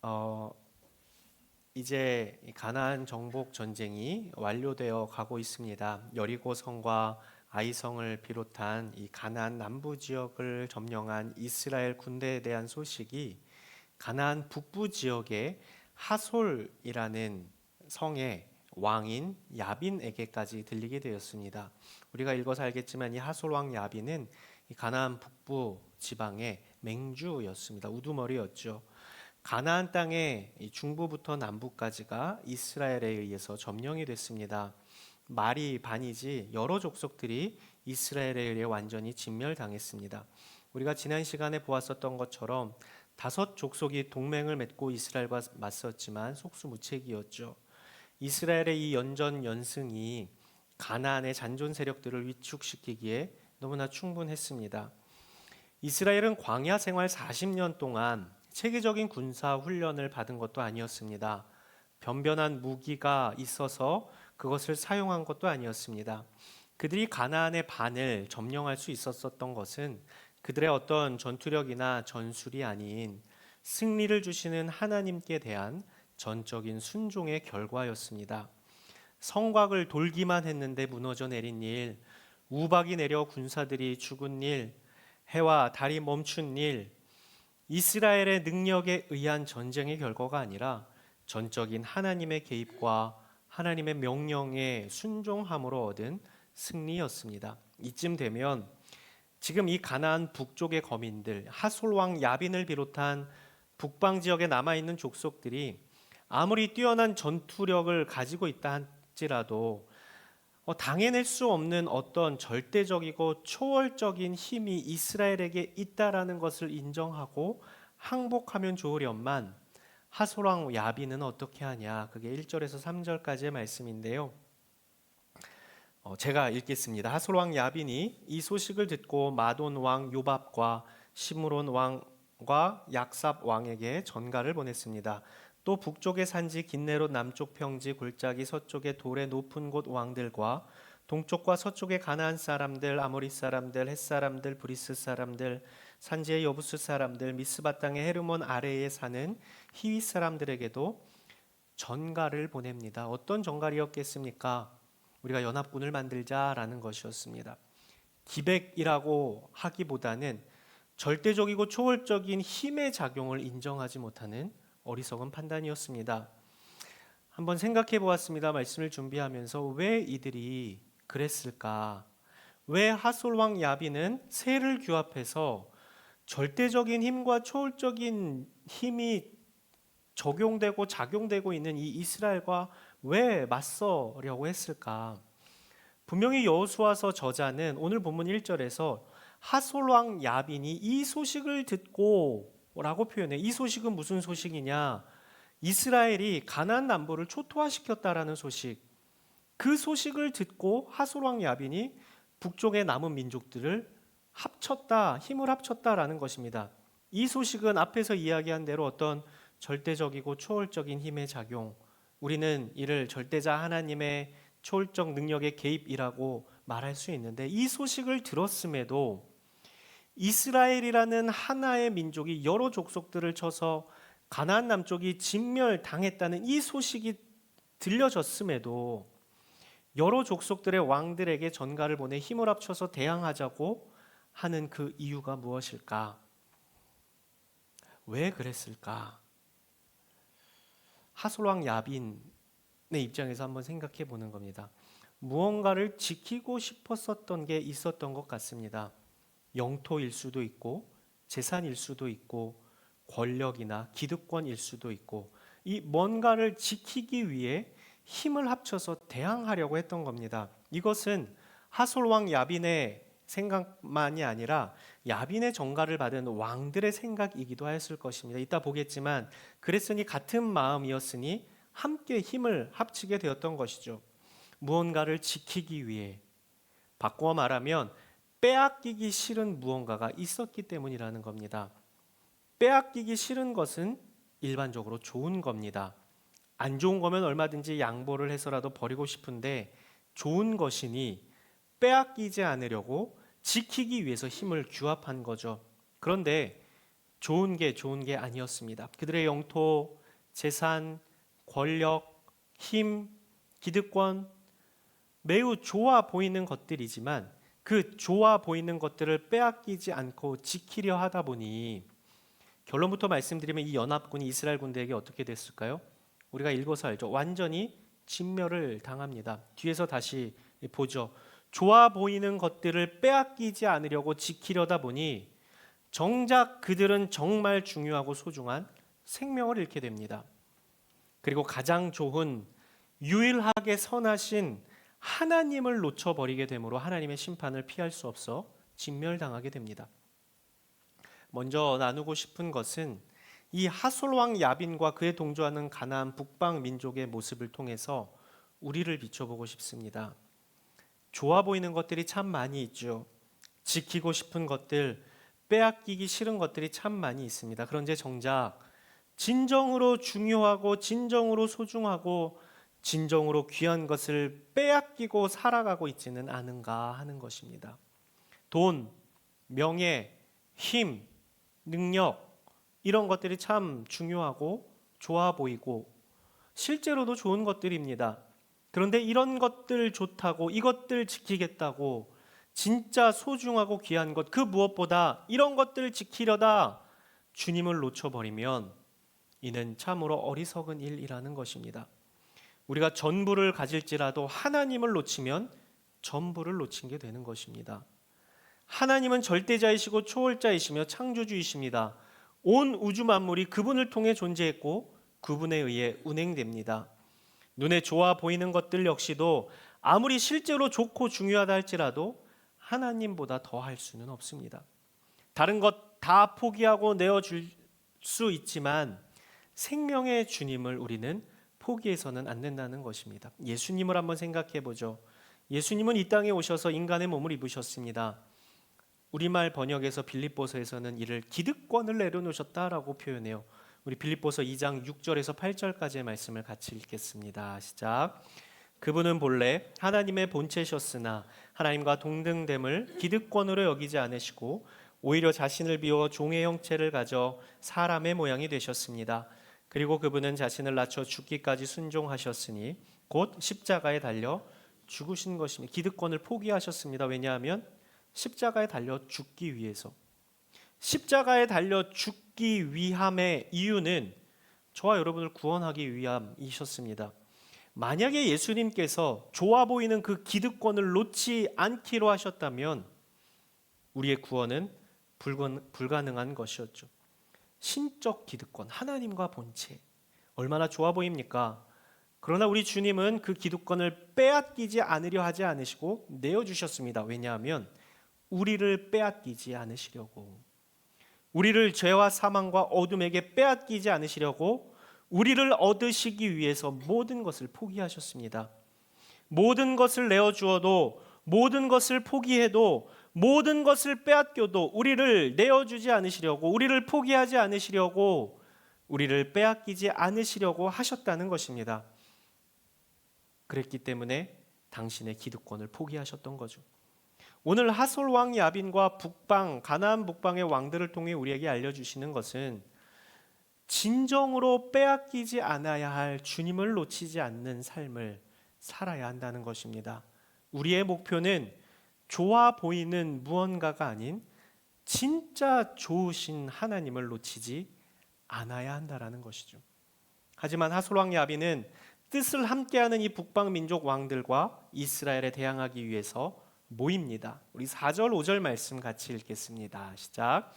어, 이제 가나안 정복 전쟁이 완료되어 가고 있습니다. 여리고성과 아이성을 비롯한 이 가나안 남부 지역을 점령한 이스라엘 군대에 대한 소식이 가나안 북부 지역의 하솔이라는 성의 왕인 야빈에게까지 들리게 되었습니다. 우리가 읽어서 알겠지만 이 하솔 왕 야빈은 이 가나안 북부 지방의 맹주였습니다. 우두머리였죠. 가나안 땅의 중부부터 남부까지가 이스라엘에 의해서 점령이 됐습니다. 말이 반이지 여러 족속들이 이스라엘에 의해 완전히 진멸당했습니다. 우리가 지난 시간에 보았었던 것처럼 5족속이 동맹을 맺고 이스라엘과 맞섰지만 속수무책이었죠. 이스라엘의 이 연전연승이 가나안의 잔존 세력들을 위축시키기에 너무나 충분했습니다. 이스라엘은 광야 생활 40년 동안 체계적인 군사 훈련을 받은 것도 아니었습니다. 변변한 무기가 있어서 그것을 사용한 것도 아니었습니다. 그들이 가나안의 반을 점령할 수 있었던 것은 그들의 어떤 전투력이나 전술이 아닌 승리를 주시는 하나님께 대한 전적인 순종의 결과였습니다. 성곽을 돌기만 했는데 무너져 내린 일, 우박이 내려 군사들이 죽은 일, 해와 달이 멈춘 일, 이스라엘의 능력에 의한 전쟁의 결과가 아니라 전적인 하나님의 개입과 하나님의 명령에 순종함으로 얻은 승리였습니다. 이쯤 되면 지금 이 가나안 북쪽의 거민들, 하솔 왕 야빈을 비롯한 북방 지역에 남아있는 족속들이 아무리 뛰어난 전투력을 가지고 있다 할지라도 당해낼 수 없는 어떤 절대적이고 초월적인 힘이 이스라엘에게 있다라는 것을 인정하고 항복하면 좋으련만 하솔왕 야빈은 어떻게 하냐? 그게 1절에서 3절까지의 말씀인데요. 제가 읽겠습니다. 하솔왕 야빈이 이 소식을 듣고 마돈 왕 요밥과 시므론 왕과 약삽 왕에게 전가를 보냈습니다. 또 북쪽의 산지 긴네롯, 남쪽 평지 골짜기, 서쪽의 돌의 높은 곳 왕들과 동쪽과 서쪽의 가나안 사람들, 아모리 사람들, 헷 사람들, 브리스 사람들, 산지의 여부스 사람들, 미스바 땅의 헤르몬 아래에 사는 히윗 사람들에게도 전가를 보냅니다. 어떤 전갈이었겠습니까? 우리가 연합군을 만들자라는 것이었습니다. 기백이라고 하기보다는 절대적이고 초월적인 힘의 작용을 인정하지 못하는 어리석은 판단이었습니다. 한번 생각해 보았습니다. 말씀을 준비하면서 왜 이들이 그랬을까? 왜 하솔 왕 야빈은 세를 규합해서 절대적인 힘과 초월적인 힘이 적용되고 작용되고 있는 이 이스라엘과 왜 맞서려고 했을까? 분명히 여호수아서 저자는 오늘 본문 1절에서 하솔 왕 야빈이 이 소식을 듣고 라고 표현해. 이 소식은 무슨 소식이냐? 이스라엘이 가나안 남부를 초토화시켰다라는 소식. 그 소식을 듣고 하솔 왕 야빈이 북쪽의 남은 민족들을 합쳤다, 힘을 합쳤다라는 것입니다. 이 소식은 앞에서 이야기한 대로 어떤 절대적이고 초월적인 힘의 작용, 우리는 이를 절대자 하나님의 초월적 능력의 개입이라고 말할 수 있는데, 이 소식을 들었음에도 이스라엘이라는 하나의 민족이 여러 족속들을 쳐서 가나안 남쪽이 진멸당했다는 이 소식이 들려졌음에도 여러 족속들의 왕들에게 전가를 보내 힘을 합쳐서 대항하자고 하는 그 이유가 무엇일까? 왜 그랬을까? 하솔 왕 야빈의 입장에서 한번 생각해 보는 겁니다. 무언가를 지키고 싶었었던 게 있었던 것 같습니다. 영토일 수도 있고 재산일 수도 있고 권력이나 기득권일 수도 있고, 이 뭔가를 지키기 위해 힘을 합쳐서 대항하려고 했던 겁니다. 이것은 하솔 왕 야빈의 생각만이 아니라 야빈의 전가를 받은 왕들의 생각이기도 했을 것입니다. 이따 보겠지만 그랬으니 같은 마음이었으니 함께 힘을 합치게 되었던 것이죠. 무언가를 지키기 위해, 바꾸어 말하면 빼앗기기 싫은 무언가가 있었기 때문이라는 겁니다. 빼앗기기 싫은 것은 일반적으로 좋은 겁니다. 안 좋은 거면 얼마든지 양보를 해서라도 버리고 싶은데, 좋은 것이니 빼앗기지 않으려고 지키기 위해서 힘을 규합한 거죠. 그런데 좋은 게 아니었습니다. 그들의 영토, 재산, 권력, 힘, 기득권, 매우 좋아 보이는 것들이지만 그 좋아 보이는 것들을 빼앗기지 않고 지키려 하다 보니 결론부터 말씀드리면 이 연합군이 이스라엘 군대에게 어떻게 됐을까요? 우리가 읽어서 알죠. 완전히 진멸을 당합니다. 뒤에서 다시 보죠. 좋아 보이는 것들을 빼앗기지 않으려고 지키려다 보니 정작 그들은 정말 중요하고 소중한 생명을 잃게 됩니다. 그리고 가장 좋은 유일하게 선하신 하나님을 놓쳐버리게 되므로 하나님의 심판을 피할 수 없어 진멸당하게 됩니다. 먼저 나누고 싶은 것은 이 하솔 왕 야빈과 그에 동조하는 가나안 북방 민족의 모습을 통해서 우리를 비춰보고 싶습니다. 좋아 보이는 것들이 참 많이 있죠. 지키고 싶은 것들, 빼앗기기 싫은 것들이 참 많이 있습니다. 그런데 정작 진정으로 중요하고 진정으로 소중하고 진정으로 귀한 것을 빼앗기고 살아가고 있지는 않은가 하는 것입니다. 돈, 명예, 힘, 능력 이런 것들이 참 중요하고 좋아 보이고 실제로도 좋은 것들입니다. 그런데 이런 것들 좋다고 이것들 지키겠다고 진짜 소중하고 귀한 것 그 무엇보다 이런 것들 지키려다 주님을 놓쳐버리면 이는 참으로 어리석은 일이라는 것입니다. 우리가 전부를 가질지라도 하나님을 놓치면 전부를 놓친 게 되는 것입니다. 하나님은 절대자이시고 초월자이시며 창조주이십니다. 온 우주 만물이 그분을 통해 존재했고 그분에 의해 운행됩니다. 눈에 좋아 보이는 것들 역시도 아무리 실제로 좋고 중요하다 할지라도 하나님보다 더할 수는 없습니다. 다른 것 다 포기하고 내어줄 수 있지만 생명의 주님을 우리는 포기해서는 안 된다는 것입니다. 예수님을 한번 생각해 보죠. 예수님은 이 땅에 오셔서 인간의 몸을 입으셨습니다. 우리말 번역에서 빌립보서에서는 이를 기득권을 내려놓으셨다라고 표현해요. 우리 빌립보서 2장 6절에서 8절까지의 말씀을 같이 읽겠습니다. 시작. 그분은 본래 하나님의 본체셨으나 하나님과 동등됨을 기득권으로 여기지 않으시고 오히려 자신을 비워 종의 형체를 가져 사람의 모양이 되셨습니다. 그리고 그분은 자신을 낮춰 죽기까지 순종하셨으니 곧 십자가에 달려 죽으신 것입니다. 기득권을 포기하셨습니다. 왜냐하면 십자가에 달려 죽기 위해서. 십자가에 달려 죽기 위함의 이유는 저와 여러분을 구원하기 위함이셨습니다. 만약에 예수님께서 좋아 보이는 그 기득권을 놓지 않기로 하셨다면 우리의 구원은 불가능한 것이었죠. 신적 기득권, 하나님과 본체 얼마나 좋아 보입니까? 그러나 우리 주님은 그 기득권을 빼앗기지 않으려 하지 않으시고 내어주셨습니다. 왜냐하면 우리를 빼앗기지 않으시려고, 우리를 죄와 사망과 어둠에게 빼앗기지 않으시려고 우리를 얻으시기 위해서 모든 것을 포기하셨습니다. 모든 것을 내어주어도, 모든 것을 포기해도, 모든 것을 빼앗겨도 우리를 내어주지 않으시려고, 우리를 포기하지 않으시려고, 우리를 빼앗기지 않으시려고 하셨다는 것입니다. 그랬기 때문에 당신의 기득권을 포기하셨던 거죠. 오늘 하솔 왕 야빈과 북방, 가나안 북방의 왕들을 통해 우리에게 알려주시는 것은 진정으로 빼앗기지 않아야 할 주님을 놓치지 않는 삶을 살아야 한다는 것입니다. 우리의 목표는 좋아 보이는 무언가가 아닌 진짜 좋으신 하나님을 놓치지 않아야 한다는 것이죠. 하지만 하솔 왕 야빈은 뜻을 함께하는 이 북방 민족 왕들과 이스라엘에 대항하기 위해서 모입니다. 우리 4절 5절 말씀 같이 읽겠습니다. 시작.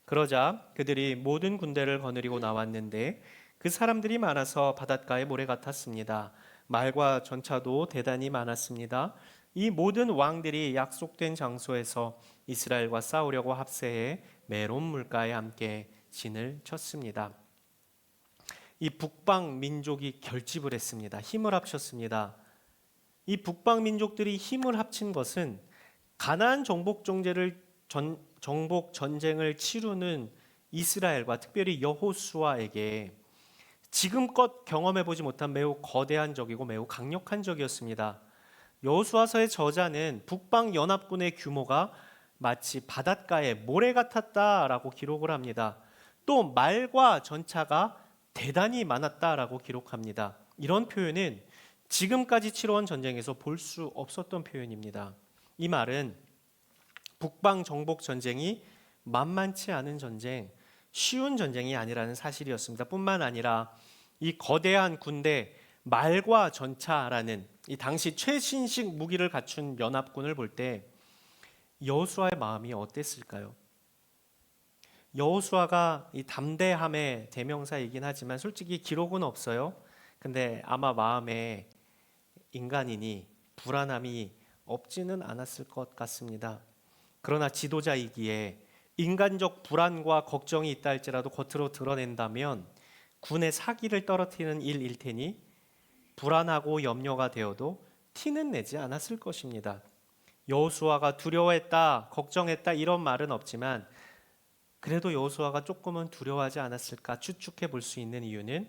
그러자 그들이 모든 군대를 거느리고 나왔는데 그 사람들이 많아서 바닷가의 모래 같았습니다. 말과 전차도 대단히 많았습니다. 이 모든 왕들이 약속된 장소에서 이스라엘과 싸우려고 합세해 메론 물가에 함께 진을 쳤습니다. 이 북방 민족이 결집을 했습니다. 힘을 합쳤습니다. 이 북방 민족들이 힘을 합친 것은 가나안 정복 전쟁을 치르는 이스라엘과 특별히 여호수아에게 지금껏 경험해 보지 못한 매우 거대한 적이고 매우 강력한 적이었습니다. 여호수아서의 저자는 북방 연합군의 규모가 마치 바닷가의 모래 같았다라고 기록을 합니다. 또 말과 전차가 대단히 많았다라고 기록합니다. 이런 표현은 지금까지 치러온 전쟁에서 볼 수 없었던 표현입니다. 이 말은 북방 정복 전쟁이 만만치 않은 전쟁, 쉬운 전쟁이 아니라는 사실이었습니다. 뿐만 아니라 이 거대한 군대, 말과 전차라는 이 당시 최신식 무기를 갖춘 연합군을 볼 때 여호수아의 마음이 어땠을까요? 여호수아가 이 담대함의 대명사이긴 하지만 솔직히 기록은 없어요. 근데 아마 마음에 인간이니 불안함이 없지는 않았을 것 같습니다. 그러나 지도자이기에 인간적 불안과 걱정이 있다 할지라도 겉으로 드러낸다면 군의 사기를 떨어뜨리는 일일 테니 불안하고 염려가 되어도 티는 내지 않았을 것입니다. 여호수아가 두려워했다, 걱정했다 이런 말은 없지만 그래도 여호수아가 조금은 두려워하지 않았을까 추측해 볼 수 있는 이유는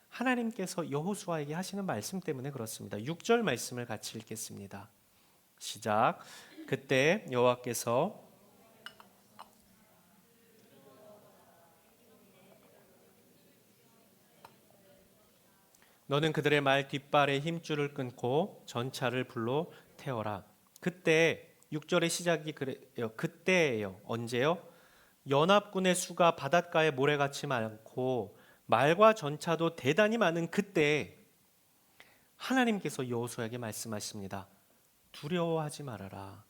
하나님께서 여호수아에게 하시는 말씀 때문에 그렇습니다. 6절 말씀을 같이 읽겠습니다. 시작. 그때 여호와께서 너는 그들의 말 뒷발의 힘줄을 끊고 전차를 불로 태워라. 그때 6절의 시작이 그래요. 그때예요. 언제요? 연합군의 수가 바닷가에 모래같이 많고 말과 전차도 대단히 많은 그때 하나님께서 여호수아에게 말씀하십니다. 두려워하지 말아라.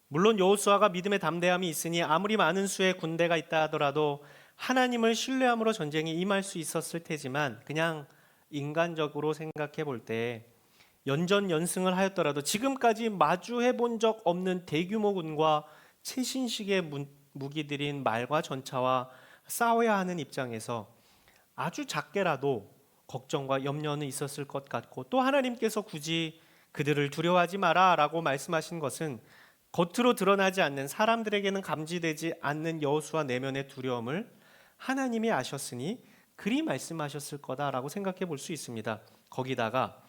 물론 여호수아가 믿음의 담대함이 있으니 아무리 많은 수의 군대가 있다 하더라도 하나님을 신뢰함으로 전쟁에 임할 수 있었을 테지만 그냥 인간적으로 생각해 볼 때 연전연승을 하였더라도 지금까지 마주해 본 적 없는 대규모 군과 최신식의 무기들인 말과 전차와 싸워야 하는 입장에서 아주 작게라도 걱정과 염려는 있었을 것 같고 또 하나님께서 굳이 그들을 두려워하지 마라 라고 말씀하신 것은 겉으로 드러나지 않는 사람들에게는 감지되지 않는 여호수아 내면의 두려움을 하나님이 아셨으니 그리 말씀하셨을 거다라고 생각해 볼 수 있습니다. 거기다가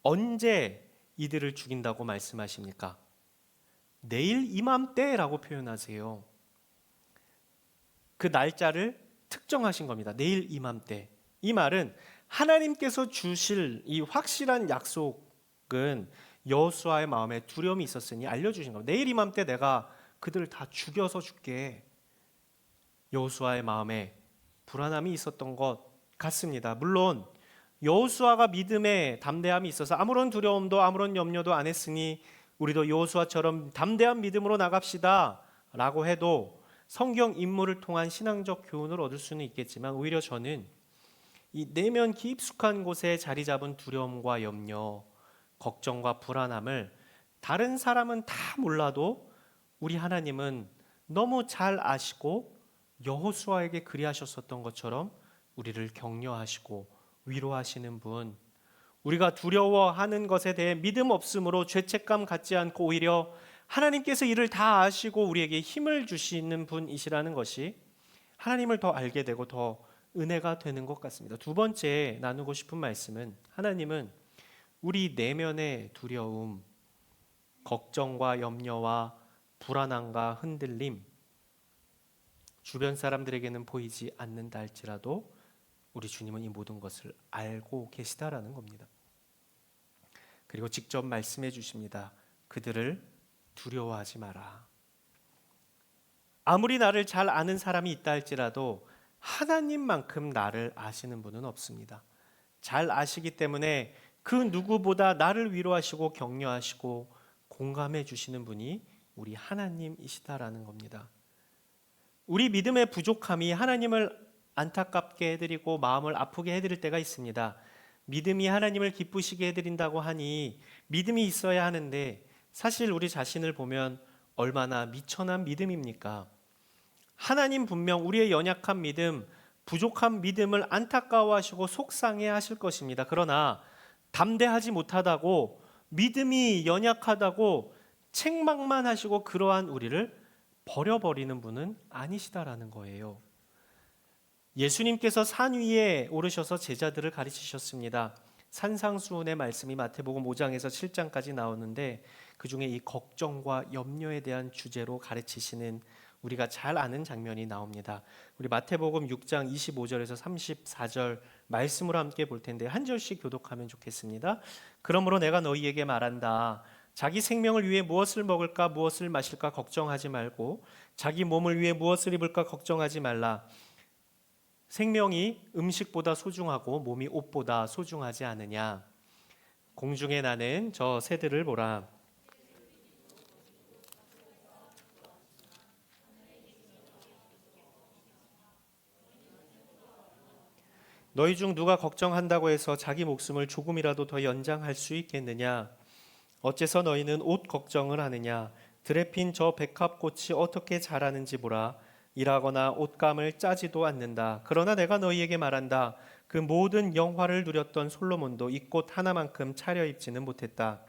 언제 이들을 죽인다고 말씀하십니까? 내일 이맘때라고 표현하세요. 그 날짜를 특정하신 겁니다. 내일 이맘때. 이 말은 하나님께서 주실 이 확실한 약속은 여호수아의 마음에 두려움이 있었으니 알려주신 겁니다. 내일 이맘때 내가 그들을 다 죽여서 줄게. 여호수아의 마음에 불안함이 있었던 것 같습니다. 물론 여호수아가 믿음에 담대함이 있어서 아무런 두려움도 아무런 염려도 안 했으니 우리도 여호수아처럼 담대한 믿음으로 나갑시다 라고 해도 성경 인물을 통한 신앙적 교훈을 얻을 수는 있겠지만 오히려 저는 이 내면 깊숙한 곳에 자리 잡은 두려움과 염려, 걱정과 불안함을 다른 사람은 다 몰라도 우리 하나님은 너무 잘 아시고 여호수아에게 그리하셨었던 것처럼 우리를 격려하시고 위로하시는 분, 우리가 두려워하는 것에 대해 믿음 없음으로 죄책감 갖지 않고 오히려 하나님께서 이를 다 아시고 우리에게 힘을 주시는 분이시라는 것이 하나님을 더 알게 되고 더 은혜가 되는 것 같습니다. 두 번째 나누고 싶은 말씀은 하나님은 우리 내면의 두려움, 걱정과 염려와 불안함과 흔들림, 주변 사람들에게는 보이지 않는다 할지라도 우리 주님은 이 모든 것을 알고 계시다라는 겁니다. 그리고 직접 말씀해 주십니다. 그들을 두려워하지 마라. 아무리 나를 잘 아는 사람이 있다 할지라도 하나님만큼 나를 아시는 분은 없습니다. 잘 아시기 때문에 그 누구보다 나를 위로하시고 격려하시고 공감해 주시는 분이 우리 하나님이시다라는 겁니다. 우리 믿음의 부족함이 하나님을 안타깝게 해드리고 마음을 아프게 해드릴 때가 있습니다. 믿음이 하나님을 기쁘시게 해드린다고 하니 믿음이 있어야 하는데 사실 우리 자신을 보면 얼마나 미천한 믿음입니까? 하나님 분명 우리의 연약한 믿음, 부족한 믿음을 안타까워하시고 속상해 하실 것입니다. 그러나 담대하지 못하다고 믿음이 연약하다고 책망만 하시고 그러한 우리를 버려버리는 분은 아니시다라는 거예요. 예수님께서 산 위에 오르셔서 제자들을 가르치셨습니다. 산상수훈의 말씀이 마태복음 5장에서 7장까지 나오는데 그중에 이 걱정과 염려에 대한 주제로 가르치시는 우리가 잘 아는 장면이 나옵니다. 우리 마태복음 6장 25절에서 34절 말씀으로 함께 볼 텐데 한 절씩 교독하면 좋겠습니다. 그러므로 내가 너희에게 말한다. 자기 생명을 위해 무엇을 먹을까 무엇을 마실까 걱정하지 말고 자기 몸을 위해 무엇을 입을까 걱정하지 말라. 생명이 음식보다 소중하고 몸이 옷보다 소중하지 않으냐. 공중에 나는 저 새들을 보라. 너희 중 누가 걱정한다고 해서 자기 목숨을 조금이라도 더 연장할 수 있겠느냐? 어째서 너희는 옷 걱정을 하느냐? 들에 핀 저 백합꽃이 어떻게 자라는지 보라. 일하거나 옷감을 짜지도 않는다. 그러나 내가 너희에게 말한다. 그 모든 영화를 누렸던 솔로몬도 이 꽃 하나만큼 차려입지는 못했다.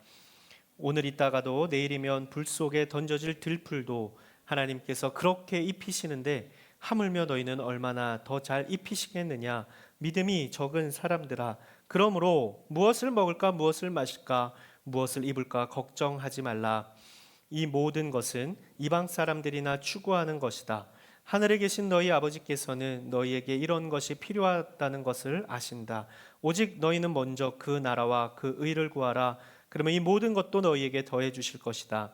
오늘 있다가도 내일이면 불 속에 던져질 들풀도 하나님께서 그렇게 입히시는데 하물며 너희는 얼마나 더 잘 입히시겠느냐. 믿음이 적은 사람들아, 그러므로 무엇을 먹을까 무엇을 마실까 무엇을 입을까 걱정하지 말라. 이 모든 것은 이방 사람들이나 추구하는 것이다. 하늘에 계신 너희 아버지께서는 너희에게 이런 것이 필요하다는 것을 아신다. 오직 너희는 먼저 그 나라와 그 의를 구하라. 그러면 이 모든 것도 너희에게 더해 주실 것이다.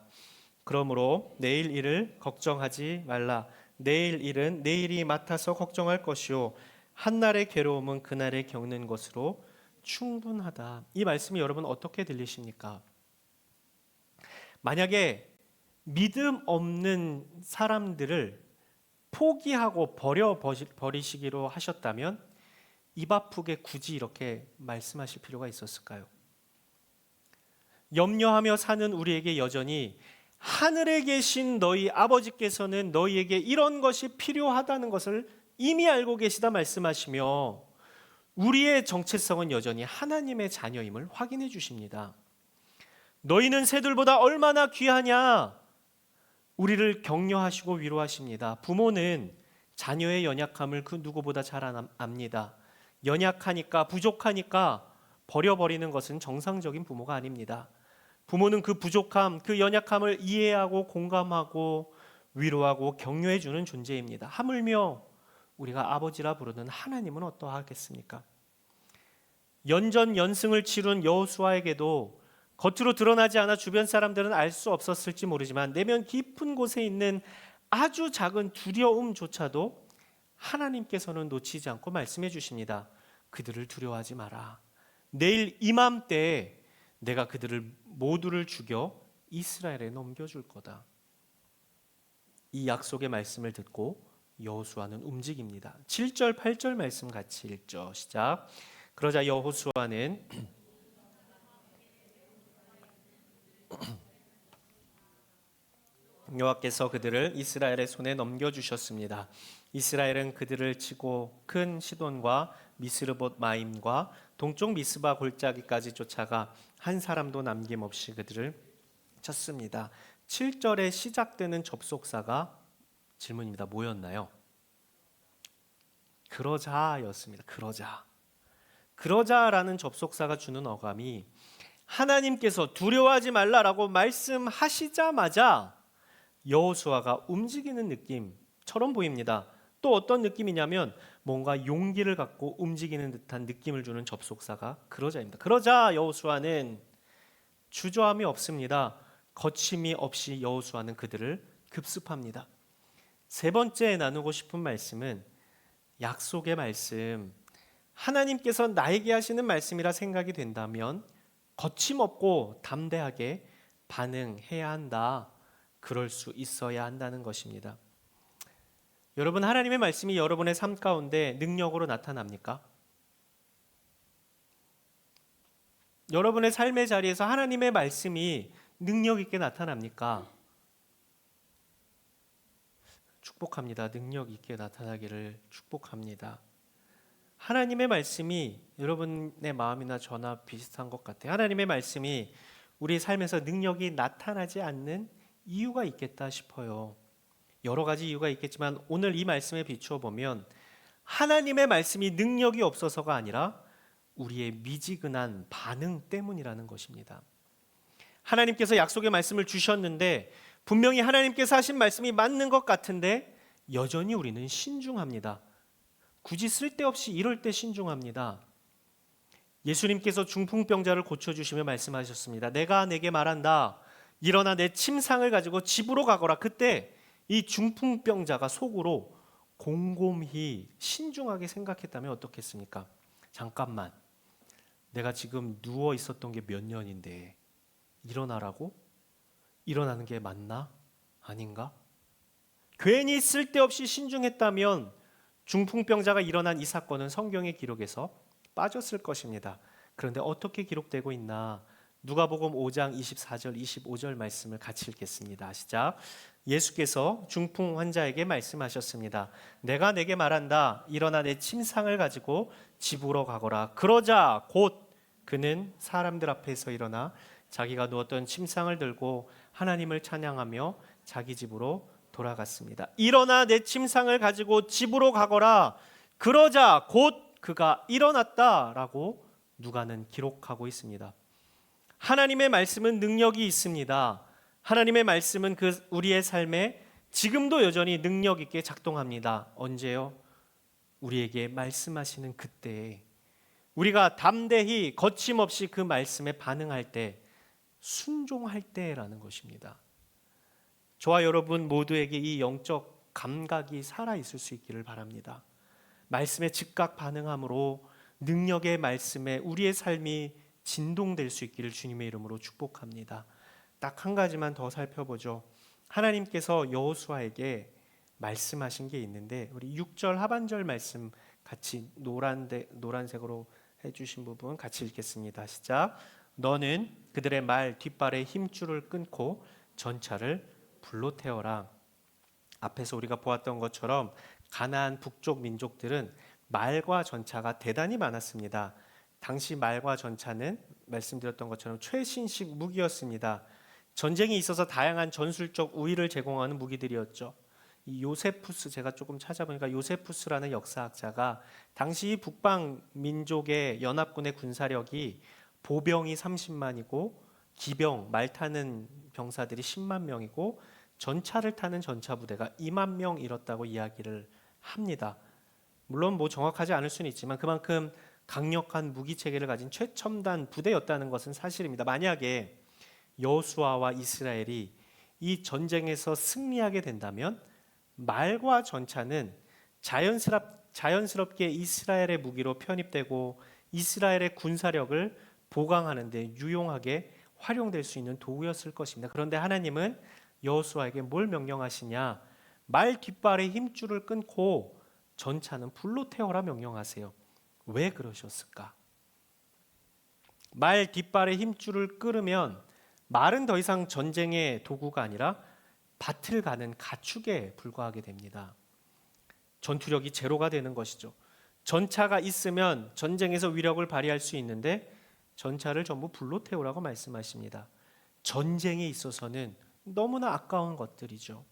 그러므로 내일 일을 걱정하지 말라. 내일 일은 내일이 맡아서 걱정할 것이요 한날의 괴로움은 그날에 겪는 것으로 충분하다. 이 말씀이 여러분 어떻게 들리십니까? 만약에 믿음 없는 사람들을 포기하고 버리시기로 하셨다면 입 아프게 굳이 이렇게 말씀하실 필요가 있었을까요? 염려하며 사는 우리에게 여전히 하늘에 계신 너희 아버지께서는 너희에게 이런 것이 필요하다는 것을 이미 알고 계시다 말씀하시며 우리의 정체성은 여전히 하나님의 자녀임을 확인해 주십니다. 너희는 새들보다 얼마나 귀하냐. 우리를 격려하시고 위로하십니다. 부모는 자녀의 연약함을 그 누구보다 잘 압니다. 연약하니까 부족하니까 버려버리는 것은 정상적인 부모가 아닙니다. 부모는 그 부족함, 그 연약함을 이해하고 공감하고 위로하고 격려해 주는 존재입니다. 하물며 우리가 아버지라 부르는 하나님은 어떠하겠습니까? 연전연승을 치룬 여호수아에게도 겉으로 드러나지 않아 주변 사람들은 알 수 없었을지 모르지만 내면 깊은 곳에 있는 아주 작은 두려움조차도 하나님께서는 놓치지 않고 말씀해 주십니다. 그들을 두려워하지 마라. 내일 이맘때에 내가 그들을 모두를 죽여 이스라엘에 넘겨줄 거다. 이 약속의 말씀을 듣고 여호수아는 움직입니다. 7절 8절 말씀 같이 읽죠. 시작. 그러자 여호수아는 여호와께서 그들을 이스라엘의 손에 넘겨주셨습니다. 이스라엘은 그들을 치고 큰 시돈과 미스르봇 마임과 동쪽 미스바 골짜기까지 쫓아가 한 사람도 남김없이 그들을 쳤습니다. 7절에 시작되는 접속사가 질문입니다. 뭐였나요? 그러자였습니다. 그러자라는 접속사가 주는 어감이 하나님께서 두려워하지 말라라고 말씀하시자마자 여호수아가 움직이는 느낌처럼 보입니다. 또 어떤 느낌이냐면 뭔가 용기를 갖고 움직이는 듯한 느낌을 주는 접속사가 그러자입니다. 그러자 여호수아는 주저함이 없습니다. 거침이 없이 여호수아는 그들을 급습합니다. 세 번째 나누고 싶은 말씀은 약속의 말씀. 하나님께서 나에게 하시는 말씀이라 생각이 된다면 거침없고 담대하게 반응해야 한다. 그럴 수 있어야 한다는 것입니다. 여러분, 하나님의 말씀이 여러분의 삶 가운데 능력으로 나타납니까? 여러분의 삶의 자리에서 하나님의 말씀이 능력 있게 나타납니까? 축복합니다. 능력 있게 나타나기를 축복합니다. 하나님의 말씀이 여러분의 마음이나 저나 비슷한 것 같아요. 하나님의 말씀이 우리 삶에서 능력이 나타나지 않는 이유가 있겠다 싶어요. 여러 가지 이유가 있겠지만 오늘 이 말씀에 비추어 보면 하나님의 말씀이 능력이 없어서가 아니라 우리의 미지근한 반응 때문이라는 것입니다. 하나님께서 약속의 말씀을 주셨는데 분명히 하나님께서 하신 말씀이 맞는 것 같은데 여전히 우리는 신중합니다. 굳이 쓸데없이 이럴 때 신중합니다. 예수님께서 중풍병자를 고쳐주시며 말씀하셨습니다. 내가 내게 말한다. 일어나 내 침상을 가지고 집으로 가거라. 그때 이 중풍병자가 속으로 곰곰이 신중하게 생각했다면 어떻겠습니까? 잠깐만, 내가 지금 누워 있었던 게 몇 년인데 일어나라고? 일어나는 게 맞나? 아닌가? 괜히 쓸데없이 신중했다면 중풍병자가 일어난 이 사건은 성경의 기록에서 빠졌을 것입니다. 그런데 어떻게 기록되고 있나? 누가복음 5장 24절 25절 말씀을 같이 읽겠습니다. 시작. 예수께서 중풍 환자에게 말씀하셨습니다. 내가 내게 말한다. 일어나 내 침상을 가지고 집으로 가거라. 그러자 곧 그는 사람들 앞에서 일어나 자기가 누웠던 침상을 들고 하나님을 찬양하며 자기 집으로 돌아갔습니다. 일어나 내 침상을 가지고 집으로 가거라. 그러자 곧 그가 일어났다라고 누가는 기록하고 있습니다. 하나님의 말씀은 능력이 있습니다. 하나님의 말씀은 우리의 삶에 지금도 여전히 능력 있게 작동합니다. 언제요? 우리에게 말씀하시는 그때에 우리가 담대히 거침없이 그 말씀에 반응할 때, 순종할 때라는 것입니다. 저와 여러분 모두에게 이 영적 감각이 살아있을 수 있기를 바랍니다. 말씀에 즉각 반응함으로 능력의 말씀에 우리의 삶이 진동될 수 있기를 주님의 이름으로 축복합니다. 딱 한 가지만 더 살펴보죠. 하나님께서 여호수아에게 말씀하신 게 있는데 우리 6절 하반절 말씀 같이 노란색으로 해주신 부분 같이 읽겠습니다. 시작. 너는 그들의 말 뒷발의 힘줄을 끊고 전차를 불로 태워라. 앞에서 우리가 보았던 것처럼 가나안 북쪽 민족들은 말과 전차가 대단히 많았습니다. 당시 말과 전차는 말씀드렸던 것처럼 최신식 무기였습니다. 전쟁이 있어서 다양한 전술적 우위를 제공하는 무기들이었죠. 이 요세푸스, 제가 조금 찾아보니까 요세푸스라는 역사학자가 당시 북방 민족의 연합군의 군사력이 보병이 30만이고 기병, 말 타는 병사들이 10만 명이고 전차를 타는 전차 부대가 2만 명 이뤘다고 이야기를 합니다. 물론 뭐 정확하지 않을 수는 있지만 그만큼 강력한 무기 체계를 가진 최첨단 부대였다는 것은 사실입니다. 만약에 여호수아와 이스라엘이 이 전쟁에서 승리하게 된다면 말과 전차는 자연스럽게 이스라엘의 무기로 편입되고 이스라엘의 군사력을 보강하는 데 유용하게 활용될 수 있는 도구였을 것입니다. 그런데 하나님은 여호수아에게 뭘 명령하시냐? 말 뒷발의 힘줄을 끊고 전차는 불로 태워라 명령하세요. 왜 그러셨을까? 말 뒷발의 힘줄을 끊으면 말은 더 이상 전쟁의 도구가 아니라 밭을 가는 가축에 불과하게 됩니다. 전투력이 제로가 되는 것이죠. 전차가 있으면 전쟁에서 위력을 발휘할 수 있는데 전차를 전부 불로 태우라고 말씀하십니다. 전쟁에 있어서는 너무나 아까운 것들이죠.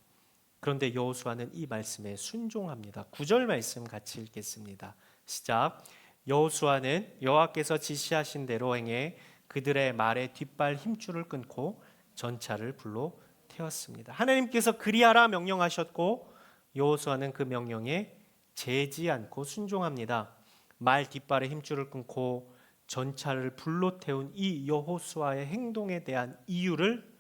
그런데 여호수아는 이 말씀에 순종합니다. 9절 말씀 같이 읽겠습니다. 시작. 여호수아는 여호와께서 지시하신 대로 행해 그들의 말에 뒷발 힘줄을 끊고 전차를 불로 태웠습니다. 하나님께서 그리하라 명령하셨고 여호수아는 그 명령에 재지 않고 순종합니다. 말 뒷발의 힘줄을 끊고 전차를 불로 태운 이 여호수아의 행동에 대한 이유를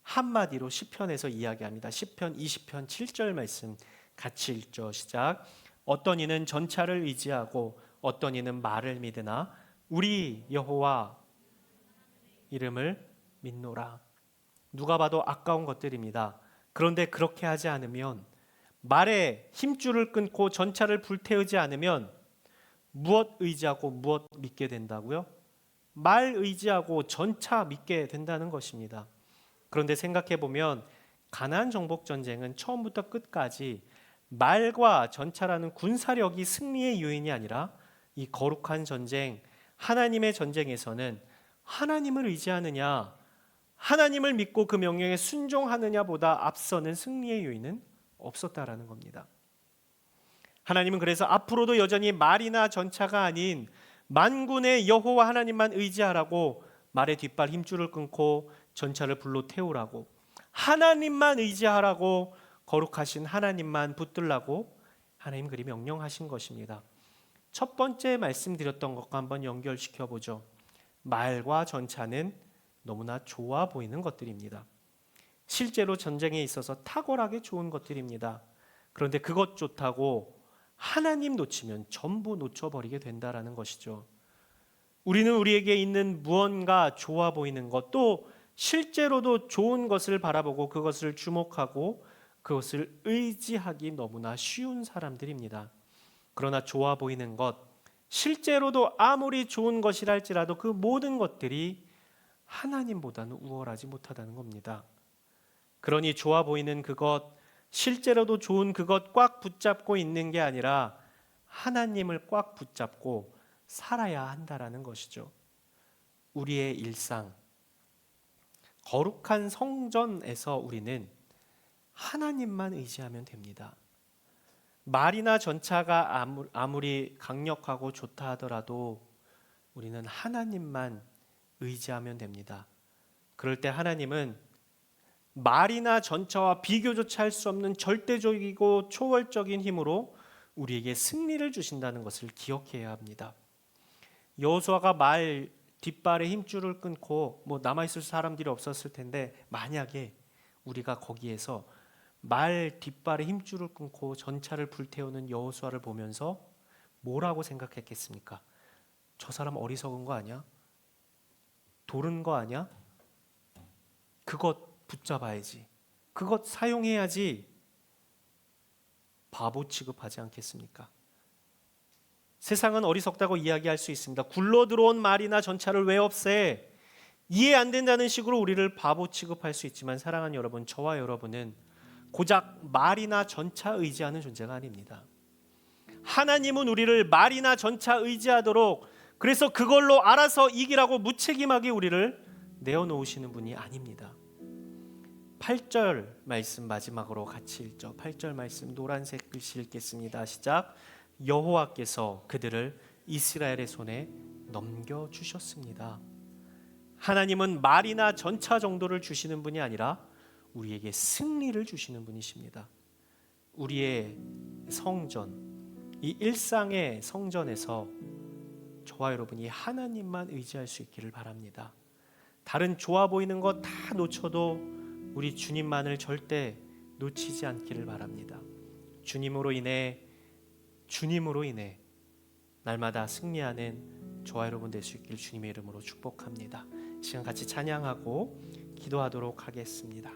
한마디로 시편에서 이야기합니다. 시편 20편 7절 말씀 같이 읽죠. 시작. 어떤 이는 전차를 의지하고 어떤 이는 말을 믿으나 우리 여호와 이름을 믿노라. 누가 봐도 아까운 것들입니다. 그런데 그렇게 하지 않으면, 말에 힘줄을 끊고 전차를 불태우지 않으면 무엇 의지하고 무엇 믿게 된다고요? 말 의지하고 전차 믿게 된다는 것입니다. 그런데 생각해 보면 가나안 정복 전쟁은 처음부터 끝까지 말과 전차라는 군사력이 승리의 요인이 아니라 이 거룩한 전쟁, 하나님의 전쟁에서는 하나님을 의지하느냐, 하나님을 믿고 그 명령에 순종하느냐보다 앞서는 승리의 요인은 없었다라는 겁니다. 하나님은 그래서 앞으로도 여전히 말이나 전차가 아닌 만군의 여호와 하나님만 의지하라고 말의 뒷발 힘줄을 끊고 전차를 불로 태우라고, 하나님만 의지하라고, 거룩하신 하나님만 붙들라고 하나님 그리 명령하신 것입니다. 첫 번째 말씀드렸던 것과 한번 연결시켜 보죠. 말과 전차는 너무나 좋아 보이는 것들입니다. 실제로 전쟁에 있어서 탁월하게 좋은 것들입니다. 그런데 그것 좋다고 하나님 놓치면 전부 놓쳐버리게 된다라는 것이죠. 우리는 우리에게 있는 무언가 좋아 보이는 것, 또 실제로도 좋은 것을 바라보고 그것을 주목하고 그것을 의지하기 너무나 쉬운 사람들입니다. 그러나 좋아 보이는 것, 실제로도 아무리 좋은 것이라 할지라도 그 모든 것들이 하나님보다는 우월하지 못하다는 겁니다. 그러니 좋아 보이는 그것, 실제로도 좋은 그것 꽉 붙잡고 있는 게 아니라 하나님을 꽉 붙잡고 살아야 한다라는 것이죠. 우리의 일상, 거룩한 성전에서 우리는 하나님만 의지하면 됩니다. 말이나 전차가 아무리 강력하고 좋다 하더라도 우리는 하나님만 의지하면 됩니다. 그럴 때 하나님은 말이나 전차와 비교조차 할 수 없는 절대적이고 초월적인 힘으로 우리에게 승리를 주신다는 것을 기억해야 합니다. 여호수아가 말 뒷발에 힘줄을 끊고 남아있을 사람들이 없었을 텐데, 만약에 우리가 거기에서 말 뒷발에 힘줄을 끊고 전차를 불태우는 여호수아를 보면서 뭐라고 생각했겠습니까? 저 사람 어리석은 거 아니야? 도른 거 아니야? 그것 붙잡아야지, 그것 사용해야지, 바보 취급하지 않겠습니까? 세상은 어리석다고 이야기할 수 있습니다. 굴러 들어온 말이나 전차를 왜 없애? 이해 안 된다는 식으로 우리를 바보 취급할 수 있지만, 사랑하는 여러분, 저와 여러분은 고작 말이나 전차 의지하는 존재가 아닙니다. 하나님은 우리를 말이나 전차 의지하도록, 그래서 그걸로 알아서 이기라고 무책임하게 우리를 내어놓으시는 분이 아닙니다. 8절 말씀 마지막으로 같이 읽죠. 8절 말씀 노란색 글씨 읽겠습니다. 시작. 여호와께서 그들을 이스라엘의 손에 넘겨주셨습니다. 하나님은 말이나 전차 정도를 주시는 분이 아니라 우리에게 승리를 주시는 분이십니다. 우리의 성전, 이 일상의 성전에서 저와 여러분이 하나님만 의지할 수 있기를 바랍니다. 다른 좋아 보이는 것 다 놓쳐도 우리 주님만을 절대 놓치지 않기를 바랍니다. 주님으로 인해 날마다 승리하는 저와 여러분 될 수 있기를 주님의 이름으로 축복합니다. 시간 같이 찬양하고 기도하도록 하겠습니다.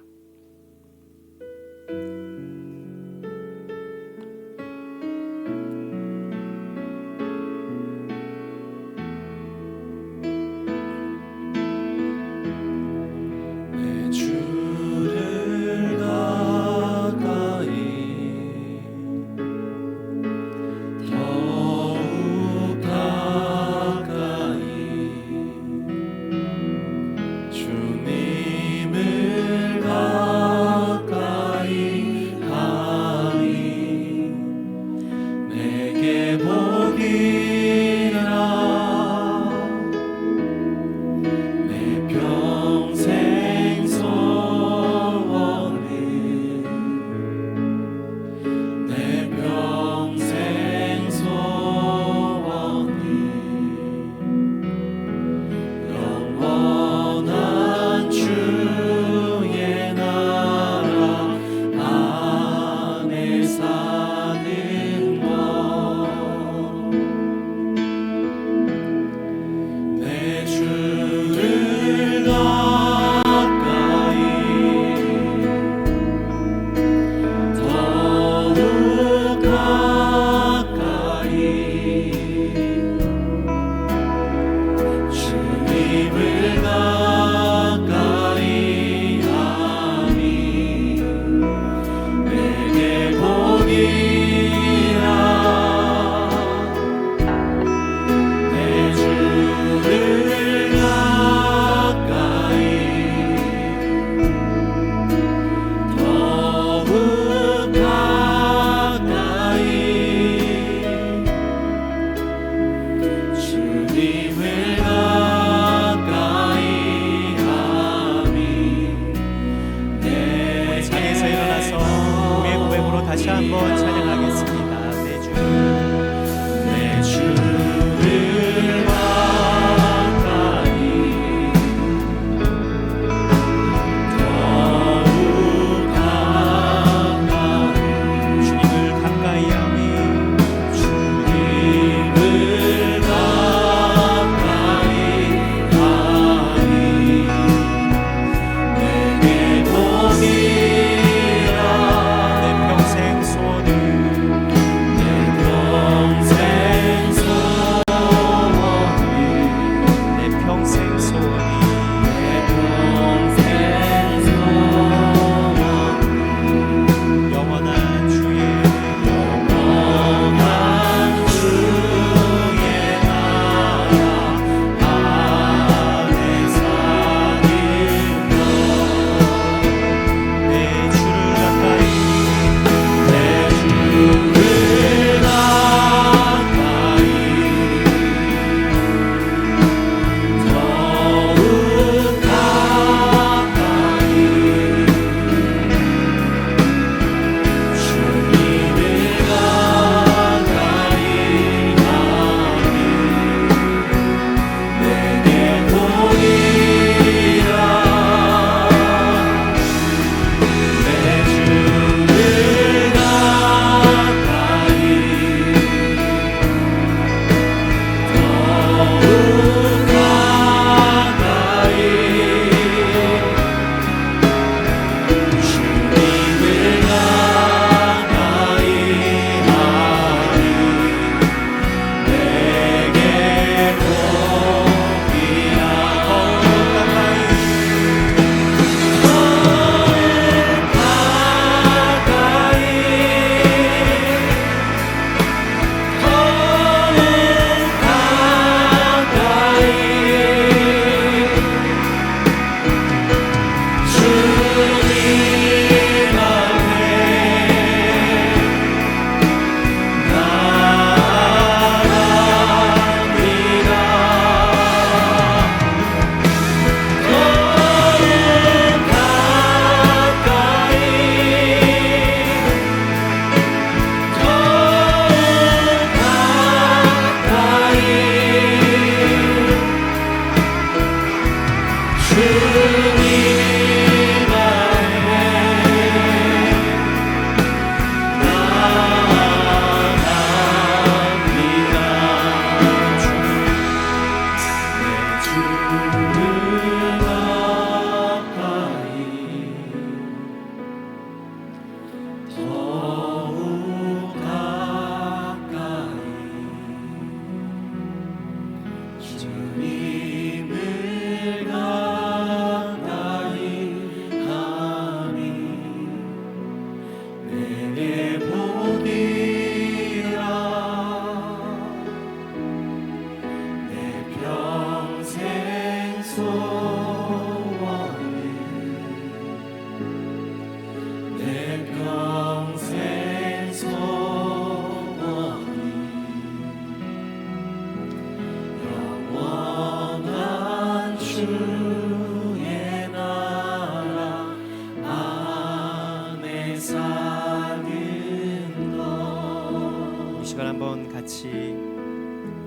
같이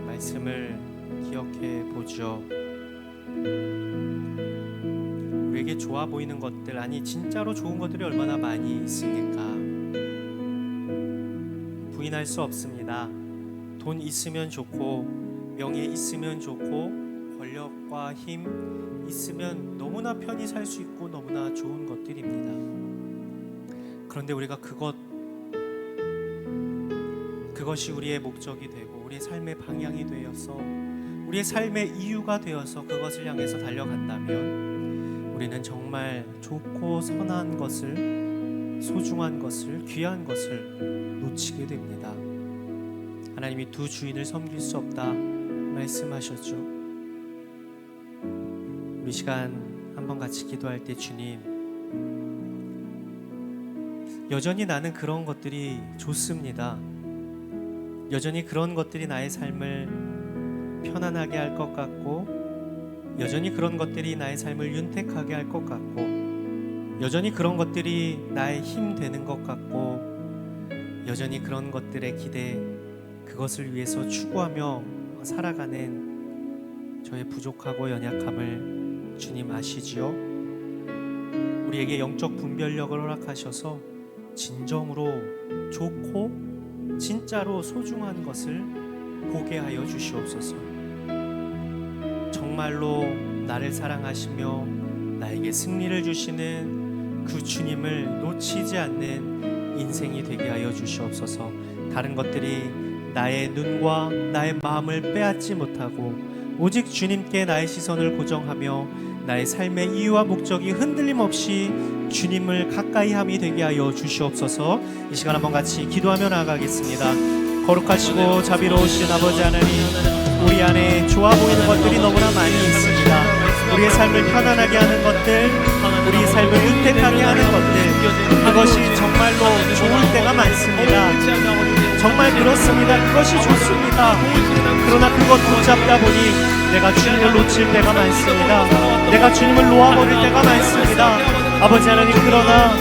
말씀을 기억해 보죠. 우리에게 좋아 보이는 것들, 아니 진짜로 좋은 것들이 얼마나 많이 있습니까? 부인할 수 없습니다. 돈 있으면 좋고, 명예 있으면 좋고, 권력과 힘 있으면 너무나 편히 살 수 있고 너무나 좋은 것들입니다. 그런데 우리가 그것이 우리의 목적이 되고 우리의 삶의 방향이 되어서, 우리의 삶의 이유가 되어서 그것을 향해서 달려간다면 우리는 정말 좋고 선한 것을, 소중한 것을, 귀한 것을 놓치게 됩니다. 하나님이 두 주인을 섬길 수 없다 말씀하셨죠. 우리 시간 한번 같이 기도할 때, 주님, 여전히 나는 그런 것들이 좋습니다. 여전히 그런 것들이 나의 삶을 편안하게 할 것 같고, 여전히 그런 것들이 나의 삶을 윤택하게 할 것 같고, 여전히 그런 것들이 나의 힘 되는 것 같고, 여전히 그런 것들의 기대, 그것을 위해서 추구하며 살아가는 저의 부족하고 연약함을 주님 아시지요? 우리에게 영적 분별력을 허락하셔서 진정으로 좋고 진짜로 소중한 것을 보게 하여 주시옵소서. 정말로 나를 사랑하시며 나에게 승리를 주시는 그 주님을 놓치지 않는 인생이 되게 하여 주시옵소서. 다른 것들이 나의 눈과 나의 마음을 빼앗지 못하고 오직 주님께 나의 시선을 고정하며 나의 삶의 이유와 목적이 흔들림 없이 주님을 가까이 함이 되게 하여 주시옵소서. 이 시간 한번 같이 기도하며 나아가겠습니다. 거룩하시고 자비로우신 아버지 하나님, 우리 안에 좋아 보이는 것들이 너무나 많이 있습니다. 우리의 삶을 편안하게 하는 것들, 우리 삶을 윤택하게 하는 것들, 그것이 정말로 좋을 때가 많습니다. 정말 그렇습니다. 그것이 좋습니다. 그러나 그것 붙잡다 보니 내가 주님을 놓칠 때가 많습니다. 내가 주님을 놓아버릴 때가 많습니다. 아버지 하나님, 그러나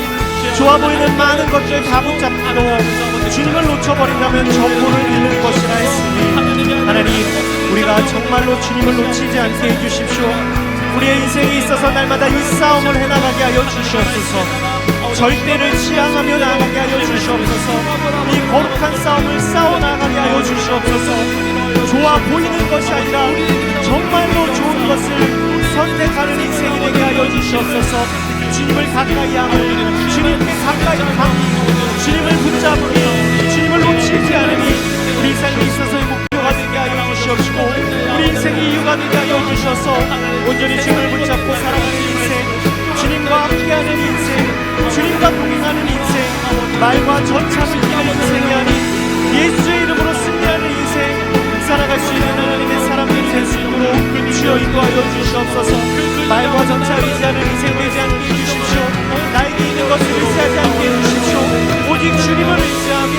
좋아 보이는 많은 것들 다 붙잡고 주님을 놓쳐버린다면 전부를 잃는 것이라 했으니, 하나님, 우리가 정말로 주님을 놓치지 않게 해주십시오. 우리의 인생에 있어서 날마다 이 싸움을 해나가게 하여 주시옵소서. 절대를 지향하며 나아가게 하여 주시옵소서. 이 거룩한 싸움을 싸워나가게 하여 주시옵소서. 좋아 보이는 것이 아니라 정말로 좋은 것을 선택하는 인생이 되게 하여 주시옵소서. 주님을 가까이 하고 주님께 가까이 가고 주님을 붙잡으며 주님을 놓치지 않으니 우리 삶에 있어서의 목표가 되게 하여 주시옵시고, 우리 인생의 이유가 되게 하여 주셔서 온전히 주님을 붙잡고 살아가는 인생, 주님과 함께하는 인생, 주님과 동행하는 인생, 말과 전차를 이기는 인생이 아닌 예수의 이름으로 승리하는 인생 살아갈 수 있는 하나님의 사람들이 될 수 있도록 주여 인도하여 주시옵소서. 말과 전차 의지하는 인생 되지 않게 해주십시오. 나에게 있는 것을 의지하지 않게 해주십시오. 오직 주님을 의지하며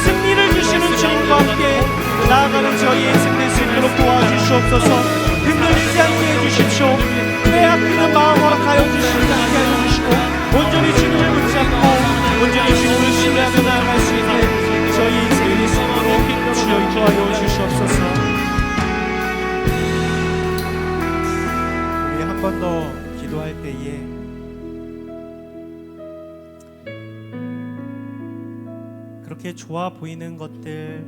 승리를 주시는 주님과 함께 나아가는 저희의 인생 될 수 있도록 도와주시옵소서. 흔들리지 않게 해주십시오. 빼앗기는 마음 허락하여 주시지 않게 해주시고, 온전히 주님을 붙잡고 온전히 주님을 신뢰하며 나아갈 수 있는 저희 인생이 될 수 있도록 주여 인도하여 주시옵소서. 우리 한 번 더 기도할 때에 그렇게 좋아 보이는 것들,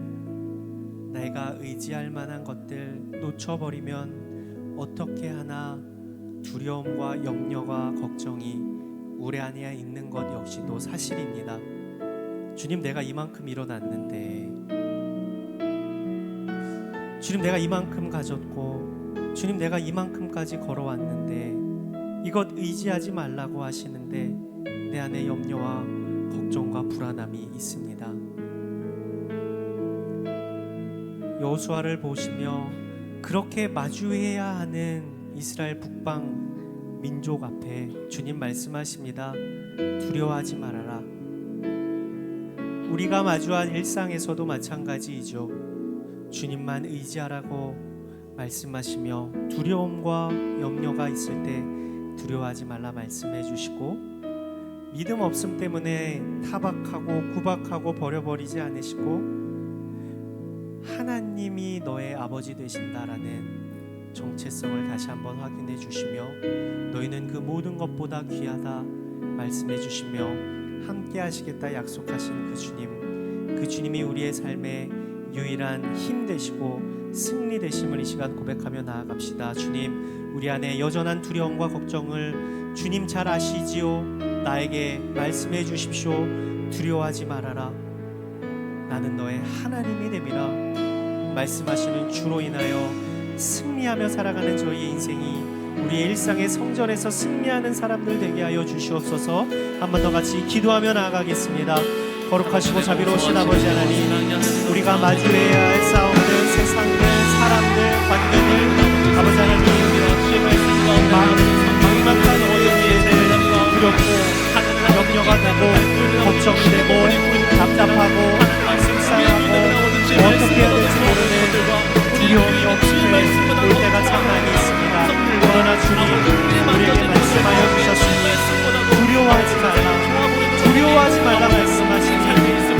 내가 의지할 만한 것들 놓쳐버리면 어떻게 하나 두려움과 염려와 걱정이 우리 안에 있는 것 역시도 사실입니다. 주님, 내가 이만큼 일어났는데, 주님, 내가 이만큼 가졌고, 주님, 내가 이만큼까지 걸어왔는데 이것 의지하지 말라고 하시는데 내 안에 염려와 걱정과 불안함이 있습니다. 여호수아를 보시며 그렇게 마주해야 하는 이스라엘 북방 민족 앞에 주님 말씀하십니다. 두려워하지 말아라. 우리가 마주한 일상에서도 마찬가지이죠. 주님만 의지하라고 말씀하시며 두려움과 염려가 있을 때 두려워하지 말라 말씀해 주시고, 믿음 없음 때문에 타박하고 구박하고 버려버리지 않으시고, 하나님이 너의 아버지 되신다라는 정체성을 다시 한번 확인해 주시며, 너희는 그 모든 것보다 귀하다 말씀해 주시며 함께 하시겠다 약속하신 그 주님이 우리의 삶의 유일한 힘 되시고 승리 되심을 이 시간 고백하며 나아갑시다. 주님, 우리 안에 여전한 두려움과 걱정을 주님 잘 아시지요. 나에게 말씀해 주십시오. 두려워하지 말아라. 나는 너의 하나님이 됨이라 말씀하시는 주로 인하여 승리하며 살아가는 저희의 인생이 우리의 일상의 성전에서 승리하는 사람들 되게 하여 주시옵소서. 한 번 더 같이 기도하며 나아가겠습니다. 거룩하시고 자비로우신 아버지 하나님, 우리가 마주해야 할 싸움들, 세상들, 사람들, 관계들, 아버지 하나님, 막막한 어려움에 두렵고 염려가 되고 걱정되고 답답하고 속상하고 어떻게 해야 될지 모르는 두려움이 없을 때가 참 많이 있습니다. 그러나 주님, 우리에게 말씀하여 주셨으니 두려워하지 말라 말씀하시니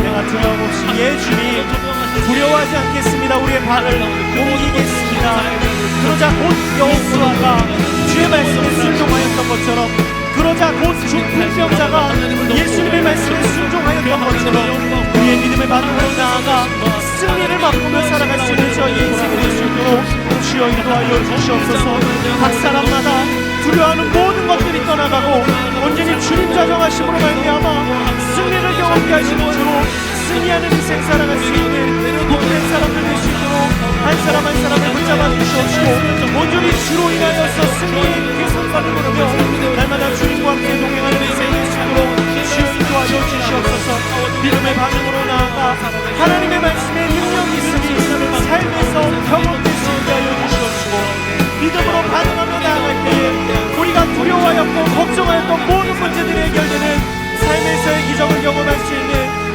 내가 두려움 없이 주님 두려워하지 않겠습니다. 우리의 발을 옮기겠습니다. 그러자 곧 여호수아가 주의 말씀에 순종하였던 것처럼, 그러자 곧 중풍병자가 예수님의 말씀에 순종하였던 것처럼 우리의 믿음의 바탕으로 나아가 승리를 맛보며 살아갈 수 있는 저희 인생이 될 수 있도록 주여 인도하여 주시옵소서. 각 사람마다 두려워하는 모든 것들이 떠나가고 온전히 주님 자정하심으로 말미암아 승리를 경험케 하시는 주로 승리하는 인생 살아갈 수 있는 복된 사람들 될 수 있도록 한 사람 한 사람을 붙잡아 주시옵시고, 온전히 주로 인하여서 승리의 그 성과를 거두며 날마다 주님과 함께 동행하는 인생이 될 수 있도록 주여 인도하여 주시옵소서. 믿음의 반응으로 나아가 하나님의 말씀에 능력이 있으니 삶에서 경험될 수 있게 하여 주시옵시고, 믿음으로 반응하며 나아갈 때에 우리가 두려워하였고 걱정하였던 모든 문제들이 해결되는 삶에서의 기적을 경험할 수 있는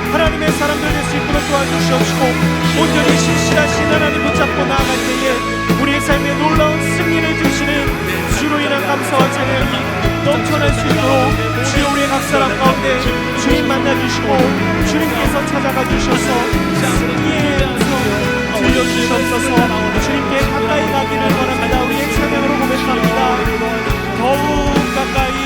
하나님의 사람들 될 수 있도록 도와주시옵시고, 온전히 신실하신 하나님 붙잡고 나아갈 때에 우리의 삶에 놀라운 승리를 주시는 주로 인한 감사와 찬양이 넘쳐날 수 있도록 주여 우리의 각 사람 가운데 주님 만나주시고 주님께서 찾아가 주셔서 승리의 음성 들려주시옵소서. 주님께 가까이 가기를 원합니다. 우리의 찬양으로 고백합니다. 더욱 가까이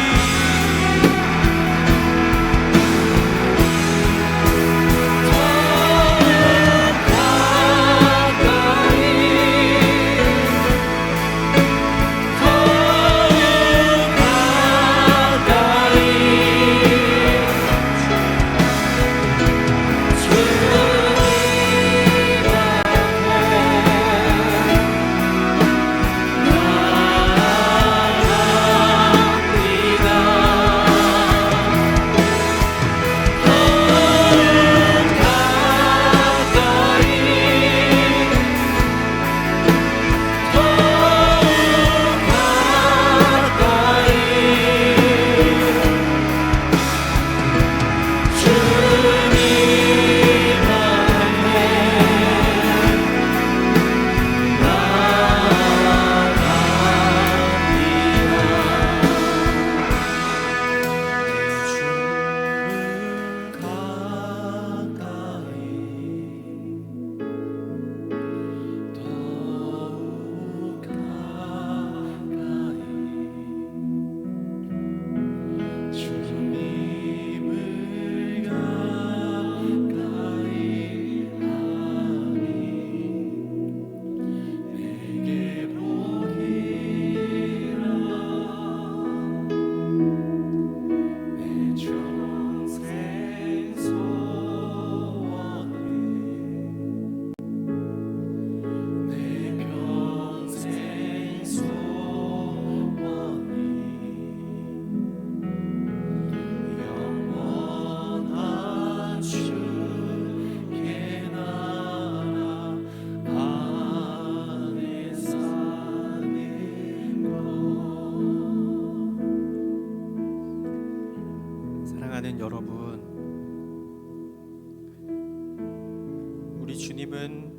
사랑하는 여러분, 우리 주님은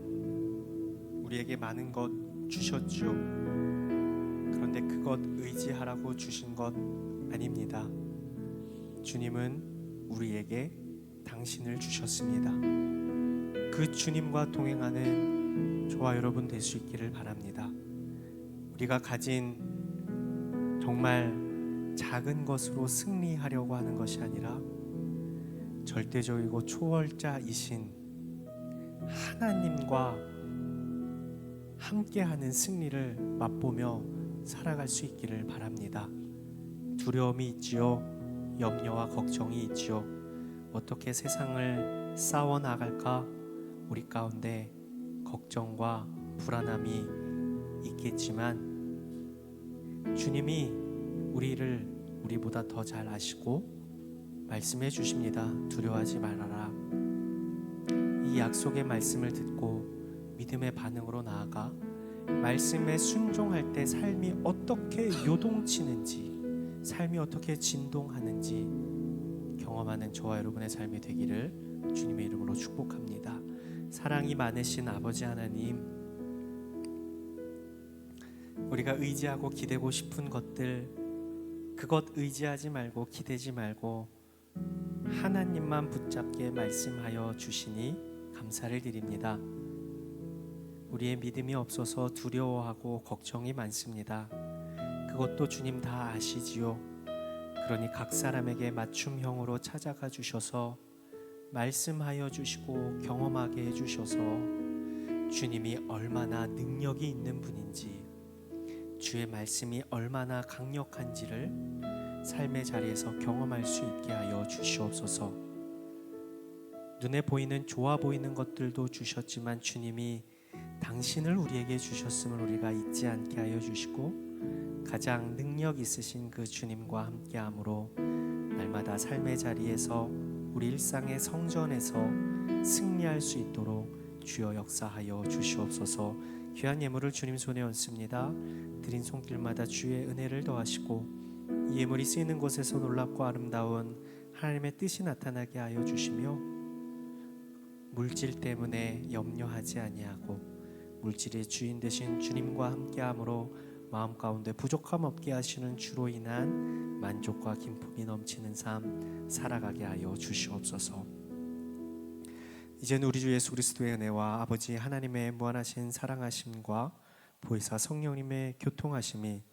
우리에게 많은 것 주셨죠. 그런데 그것 의지하라고 주신 것 아닙니다. 주님은 우리에게 당신을 주셨습니다. 그 주님과 동행하는 저와 여러분 될 수 있기를 바랍니다. 우리가 가진 정말 작은 것으로 승리하려고 하는 것이 아니라 절대적이고 초월자이신 하나님과 함께하는 승리를 맛보며 살아갈 수 있기를 바랍니다. 두려움이 있지요. 염려와 걱정이 있지요. 어떻게 세상을 싸워 나갈까? 우리 가운데 걱정과 불안함이 있겠지만 주님이 우리를 우리보다 더 잘 아시고 말씀해 주십니다. 두려워하지 말아라. 이 약속의 말씀을 듣고 믿음의 반응으로 나아가 말씀에 순종할 때 삶이 어떻게 요동치는지, 삶이 어떻게 진동하는지 경험하는 저와 여러분의 삶이 되기를 주님의 이름으로 축복합니다. 사랑이 많으신 아버지 하나님, 우리가 의지하고 기대고 싶은 것들, 그것 의지하지 말고 기대지 말고 하나님만 붙잡게 말씀하여 주시니 감사를 드립니다. 우리의 믿음이 없어서 두려워하고 걱정이 많습니다. 그것도 주님 다 아시지요. 그러니 각 사람에게 맞춤형으로 찾아가 주셔서 말씀하여 주시고 경험하게 해주셔서 주님이 얼마나 능력이 있는 분인지, 주의 말씀이 얼마나 강력한지를 삶의 자리에서 경험할 수 있게 하여 주시옵소서. 눈에 보이는 좋아 보이는 것들도 주셨지만 주님이 당신을 우리에게 주셨음을 우리가 잊지 않게 하여 주시고 가장 능력 있으신 그 주님과 함께함으로 날마다 삶의 자리에서 우리 일상의 성전에서 승리할 수 있도록 주여 역사하여 주시옵소서. 귀한 예물을 주님 손에 얹습니다. 드린 손길마다 주의 은혜를 더하시고 이 예물이 쓰이는 곳에서 놀랍고 아름다운 하나님의 뜻이 나타나게 하여 주시며 물질 때문에 염려하지 아니하고 물질의 주인 되신 주님과 함께함으로 마음 가운데 부족함 없게 하시는 주로 인한 만족과 기쁨이 넘치는 삶 살아가게 하여 주시옵소서. 이제는 우리 주 예수 그리스도의 은혜와 아버지 하나님의 무한하신 사랑하심과 보혜사 성령님의 교통하심이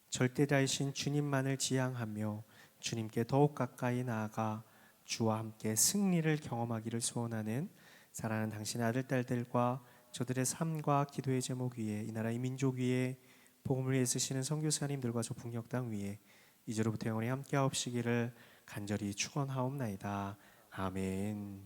절대자이신 주님만을 지향하며 주님께 더욱 가까이 나아가 주와 함께 승리를 경험하기를 소원하는 사랑하는 당신의 아들 딸들과 저들의 삶과 기도의 제목 위에 이 나라 이 민족 위에 복음을 위해 쓰시는 선교사님들과 저 북녘땅 위에 이제로부터 영원히 함께하옵시기를 간절히 축원하옵나이다. 아멘.